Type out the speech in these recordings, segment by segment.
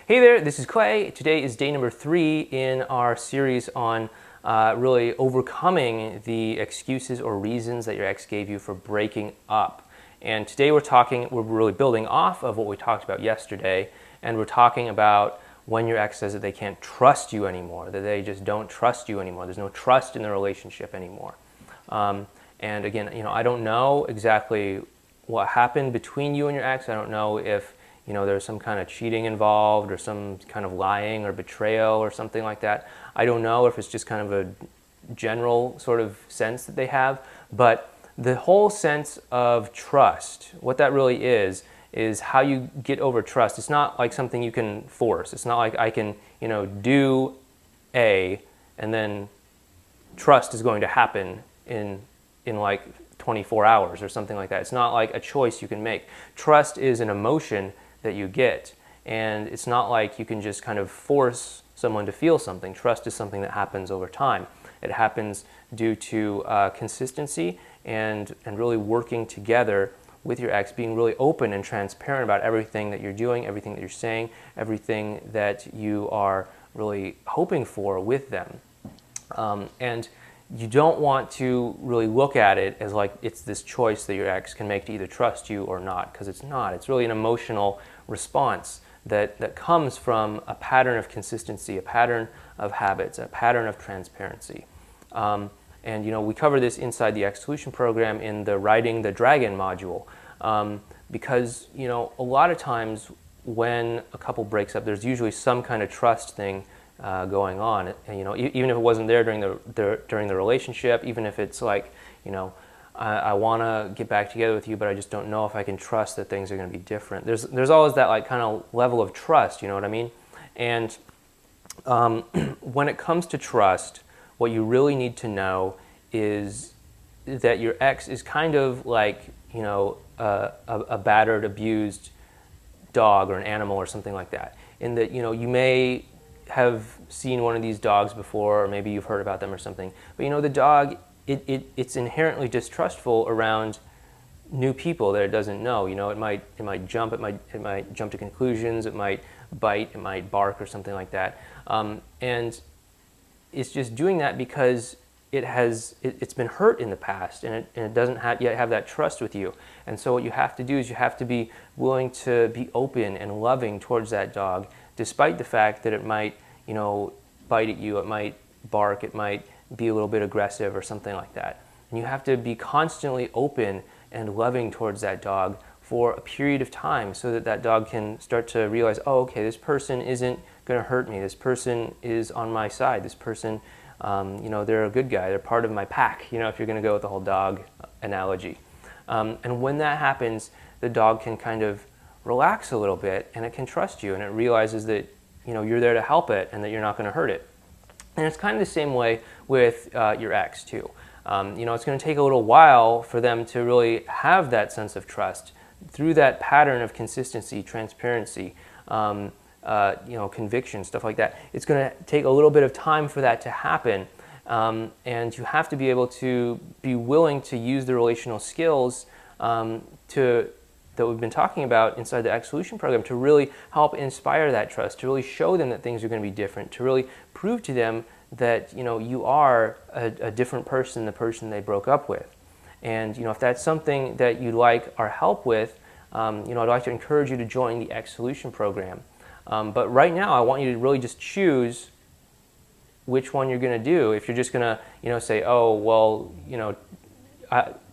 Hey there, this is Clay. Today is day number 3 in our series on really overcoming the excuses or reasons that your ex gave you for breaking up. And today we're really building off of what we talked about yesterday, and we're talking about when your ex says that they can't trust you anymore, that they just don't trust you anymore. There's no trust in the relationship anymore. And again, I don't know exactly what happened between you and your ex. I don't know if there's some kind of cheating involved or some kind of lying or betrayal or something like that. I don't know if it's just kind of a general sort of sense that they have, but the whole sense of trust, what that really is how you get over trust. It's not like something you can force. It's not like I can, do A and then trust is going to happen in like 24 hours or something like that. It's not like a choice you can make. Trust is an emotion that you get, and it's not like you can just kind of force someone to feel something. Trust is something that happens over time. It happens due to consistency and really working together with your ex, being really open and transparent about everything that you're doing, everything that you're saying, everything that you are really hoping for with them. And you don't want to really look at it as like it's this choice that your ex can make to either trust you or not, because it's not. It's really an emotional response that comes from a pattern of consistency, a pattern of habits, a pattern of transparency. And we cover this inside the Ex Solution program in the Riding the Dragon module, because a lot of times when a couple breaks up, there's usually some kind of trust thing going on, and, even if it wasn't there during the relationship, even if it's like, I want to get back together with you, but I just don't know if I can trust that things are going to be different. There's always that like kind of level of trust, you know what I mean? And when it comes to trust, what you really need to know is that your ex is kind of like a battered, abused dog or an animal or something like that. In that you may have seen one of these dogs before, or maybe you've heard about them or something. But the dog, it's inherently distrustful around new people that it doesn't know. It might jump to conclusions, it might bite, it might bark or something like that. And it's just doing that because it's been hurt in the past, and it doesn't yet have that trust with you. And so what you have to do is you have to be willing to be open and loving towards that dog, despite the fact that it might, bite at you, it might bark, it might be a little bit aggressive or something like that. And you have to be constantly open and loving towards that dog for a period of time, so that that dog can start to realize, oh, okay, this person isn't going to hurt me. This person is on my side. This person, they're a good guy. They're part of my pack, if you're going to go with the whole dog analogy. And when that happens, the dog can kind of relax a little bit, and it can trust you, and it realizes that you're there to help it and that you're not going to hurt it. And it's kind of the same way with your ex too. It's going to take a little while for them to really have that sense of trust through that pattern of consistency, transparency, conviction, stuff like that. It's going to take a little bit of time for that to happen, and you have to be able to be willing to use the relational skills that we've been talking about inside the Ex Solution program to really help inspire that trust, to really show them that things are going to be different, to really prove to them that you are a different person than the person they broke up with. And if that's something that you'd like our help with, I'd like to encourage you to join the Ex Solution program. But right now, I want you to really just choose which one you're going to do. If you're just going to say, oh, well,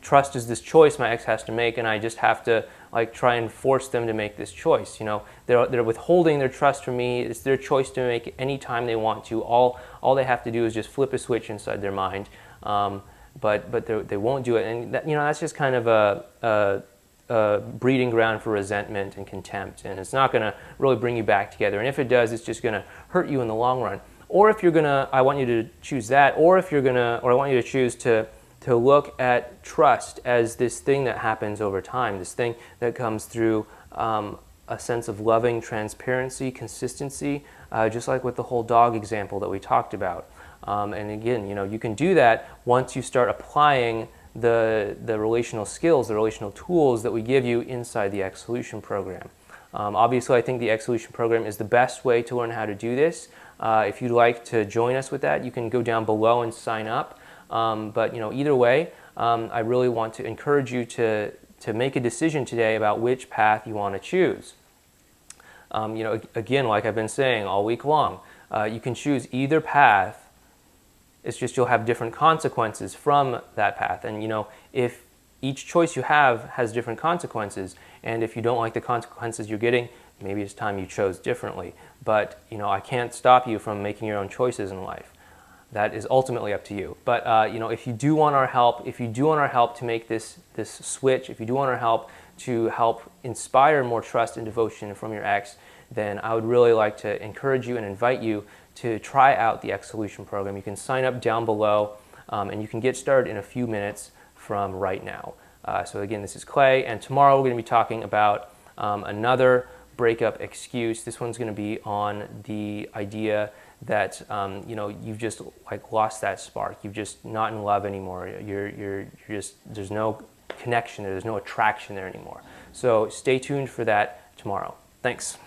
trust is this choice my ex has to make, and I just have to try and force them to make this choice. They're withholding their trust from me. It's their choice to make it any time they want to. All they have to do is just flip a switch inside their mind, but they won't do it. And that's just kind of a breeding ground for resentment and contempt, and it's not going to really bring you back together. And if it does, it's just going to hurt you in the long run. Or if you're gonna, I want you to choose that. Or if you're gonna, or I want you to choose to look at trust as this thing that happens over time, this thing that comes through a sense of loving transparency, consistency, just like with the whole dog example that we talked about. And again, you can do that once you start applying the relational skills, the relational tools that we give you inside the Ex Solution program. Obviously, I think the X Solution program is the best way to learn how to do this. If you'd like to join us with that, you can go down below and sign up. But either way, I really want to encourage you to make a decision today about which path you want to choose. Again, like I've been saying all week long, you can choose either path. It's just you'll have different consequences from that path. And if each choice you have has different consequences, and if you don't like the consequences you're getting, maybe it's time you chose differently. But I can't stop you from making your own choices in life. That is ultimately up to you. But if you do want our help, to make this switch, if you do want our help to help inspire more trust and devotion from your ex, then I would really like to encourage you and invite you to try out the X Solution program. You can sign up down below, and you can get started in a few minutes from right now. So again, this is Clay, and tomorrow we're going to be talking about another breakup excuse. This one's going to be on the idea that you've just lost that spark. You're just not in love anymore. You're just, there's no connection there. There's no attraction there anymore. So stay tuned for that tomorrow. Thanks.